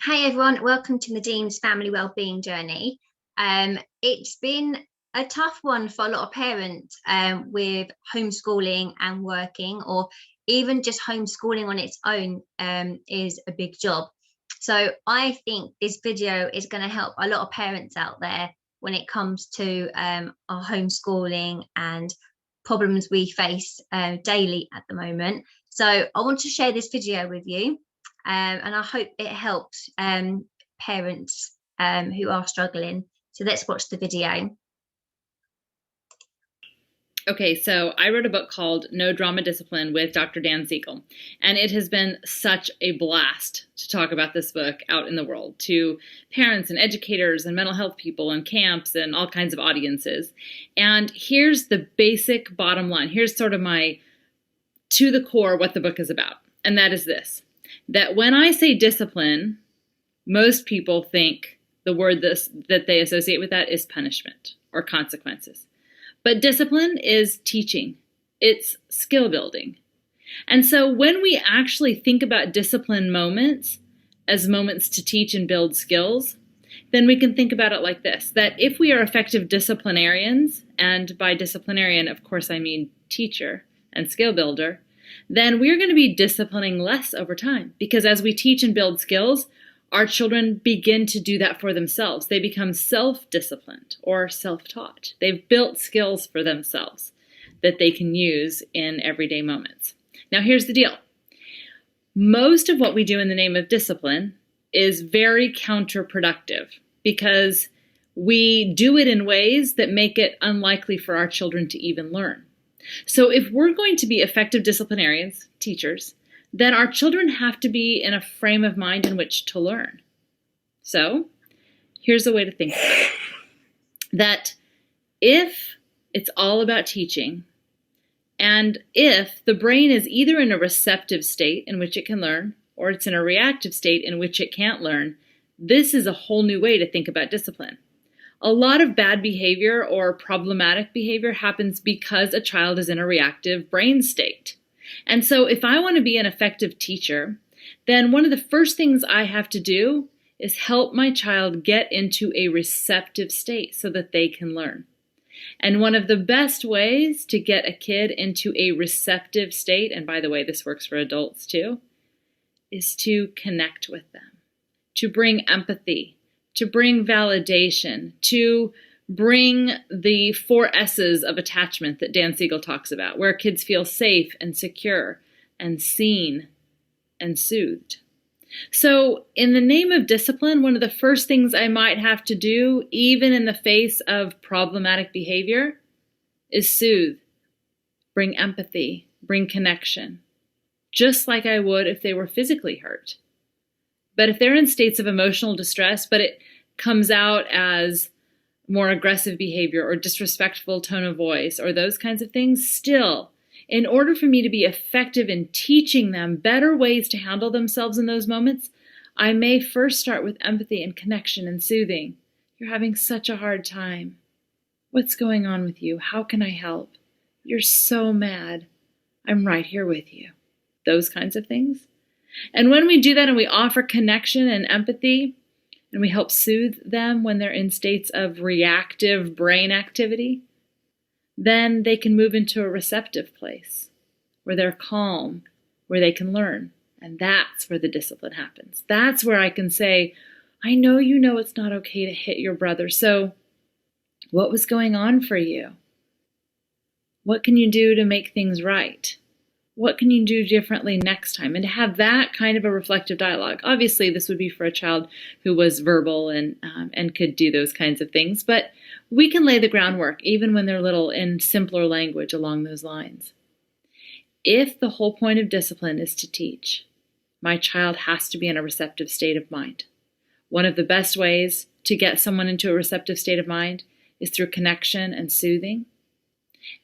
Hey everyone, welcome to Nadine's Family Wellbeing Journey. It's been a tough one for a lot of parents with homeschooling and working, or even just homeschooling on its own is a big job. So I think this video is going to help a lot of parents out there when it comes to our homeschooling and problems we face daily at the moment. So I want to share this video with you. And I hope it helps parents who are struggling. So let's watch the video. Okay, so I wrote a book called No Drama Discipline with Dr. Dan Siegel, and it has been such a blast to talk about this book out in the world to parents and educators and mental health people and camps and all kinds of audiences. And here's the basic bottom line. Here's sort of my to the core what the book is about, and that is this: that when I say discipline, most people think the word that they associate with that is punishment or consequences. But discipline is teaching. It's skill building. And so when we actually think about discipline moments as moments to teach and build skills, then we can think about it like this, that if we are effective disciplinarians, and by disciplinarian, of course, I mean teacher and skill builder, then we're going to be disciplining less over time. Because as we teach and build skills, our children begin to do that for themselves. They become self-disciplined or self-taught. They've built skills for themselves that they can use in everyday moments. Now, here's the deal. Most of what we do in the name of discipline is very counterproductive because we do it in ways that make it unlikely for our children to even learn. So if we're going to be effective disciplinarians, teachers, then our children have to be in a frame of mind in which to learn. So here's a way to think about it. That if it's all about teaching, and if the brain is either in a receptive state in which it can learn, or it's in a reactive state in which it can't learn, this is a whole new way to think about discipline. A lot of bad behavior or problematic behavior happens because a child is in a reactive brain state. And so if I want to be an effective teacher, then one of the first things I have to do is help my child get into a receptive state so that they can learn. And one of the best ways to get a kid into a receptive state, and by the way, this works for adults too, is to connect with them, to bring empathy, to bring validation, to bring the 4 S's of attachment that Dan Siegel talks about, where kids feel safe and secure and seen and soothed. So in the name of discipline, one of the first things I might have to do, even in the face of problematic behavior, is soothe, bring empathy, bring connection, just like I would if they were physically hurt. But if they're in states of emotional distress, but it comes out as more aggressive behavior or disrespectful tone of voice or those kinds of things, still, in order for me to be effective in teaching them better ways to handle themselves in those moments, I may first start with empathy and connection and soothing. You're having such a hard time. What's going on with you? How can I help? You're so mad. I'm right here with you. Those kinds of things. And when we do that and we offer connection and empathy, and we help soothe them when they're in states of reactive brain activity, then they can move into a receptive place where they're calm, where they can learn. And that's where the discipline happens. That's where I can say, I know you know it's not okay to hit your brother, so what was going on for you? What can you do to make things right? What can you do differently next time? And to have that kind of a reflective dialogue. Obviously, this would be for a child who was verbal and could do those kinds of things. But we can lay the groundwork, even when they're little, in simpler language along those lines. If the whole point of discipline is to teach, my child has to be in a receptive state of mind. One of the best ways to get someone into a receptive state of mind is through connection and soothing.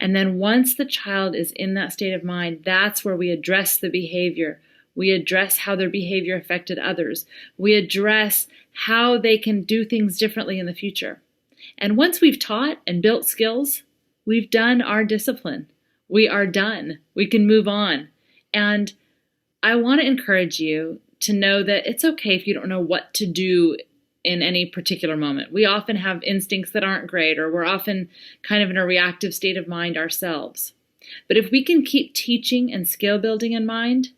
And then once the child is in that state of mind, that's where we address the behavior. We address how their behavior affected others. We address how they can do things differently in the future. And once we've taught and built skills, we've done our discipline. We are done. We can move on. And I want to encourage you to know that it's okay if you don't know what to do in any particular moment. We often have instincts that aren't great, or we're often kind of in a reactive state of mind ourselves. But if we can keep teaching and skill building in mind,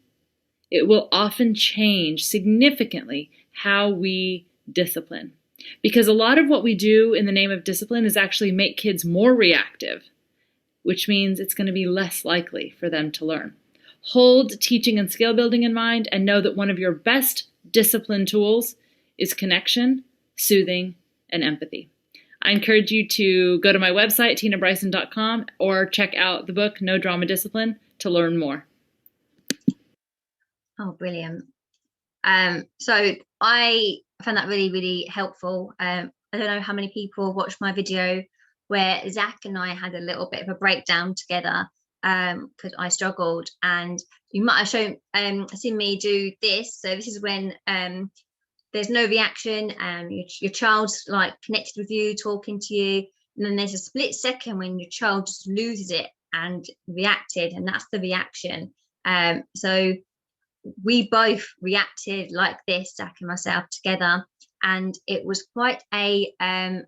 it will often change significantly how we discipline. Because a lot of what we do in the name of discipline is actually make kids more reactive, which means it's going to be less likely for them to learn. Hold teaching and skill building in mind, and know that one of your best discipline tools is connection, soothing, and empathy. I encourage you to go to my website, tinabryson.com, or check out the book, No Drama Discipline, to learn more. Oh, brilliant. So I found that really, really helpful. I don't know how many people watched my video where Zach and I had a little bit of a breakdown together because I struggled, and you might have seen me do this. So this is when there's no reaction and your child's like connected with you, talking to you, and then there's a split second when your child just loses it and reacted, and that's the reaction. So we both reacted like this, Zach and myself together, and it was quite an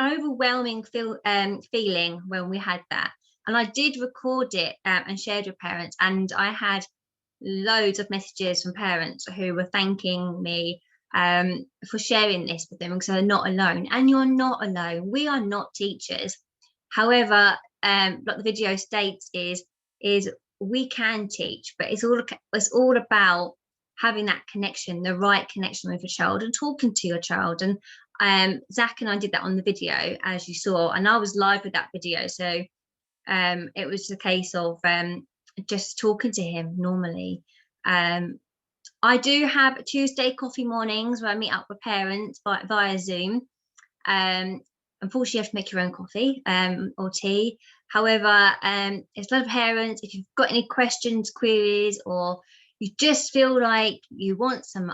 overwhelming feeling when we had that. And I did record it and shared with parents, and I had loads of messages from parents who were thanking me for sharing this with them, because they're not alone. And you're not alone. We are not teachers. However, like the video states, is we can teach, but it's all about having that connection, the right connection with your child, and talking to your child. And Zach and I did that on the video, as you saw, and I was live with that video. So it was a case of just talking to him normally. I do have Tuesday coffee mornings where I meet up with parents via Zoom. Unfortunately, you have to make your own coffee or tea. However, it's a lot of parents. If you've got any questions, queries, or you just feel like you want some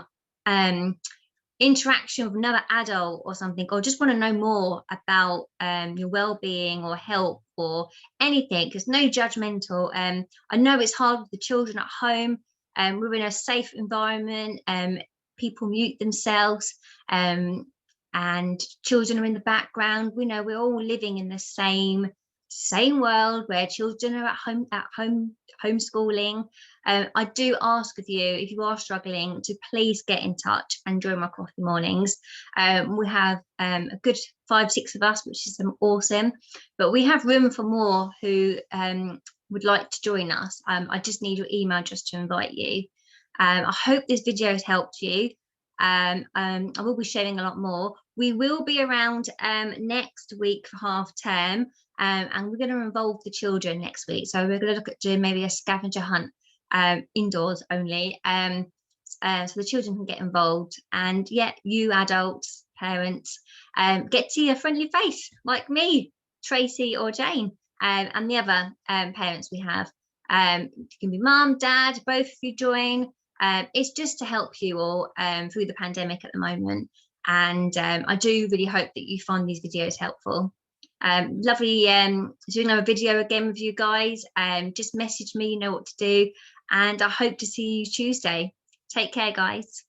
interaction with another adult or something, or just want to know more about your well-being or help or anything, there's no judgmental. I know it's hard with the children at home. We're in a safe environment. People mute themselves, and children are in the background. We know we're all living in the same world where children are at home homeschooling. I do ask of you, if you are struggling, to please get in touch and join my coffee mornings. We have a good 5-6 of us, which is awesome, but we have room for more who would like to join us. I just need your email just to invite you. I hope this video has helped you. I will be sharing a lot more. We will be around next week for half term, and we're going to involve the children next week. So we're going to look at doing maybe a scavenger hunt, indoors only, so the children can get involved. And yeah, you adults, parents, get to see a friendly face like me, Tracy or Jane, and the other parents we have. It can be mum, dad, both of you join. It's just to help you all through the pandemic at the moment. And I do really hope that you find these videos helpful. Lovely doing another video again with you guys. Just message me, you know what to do. And I hope to see you Tuesday. Take care, guys.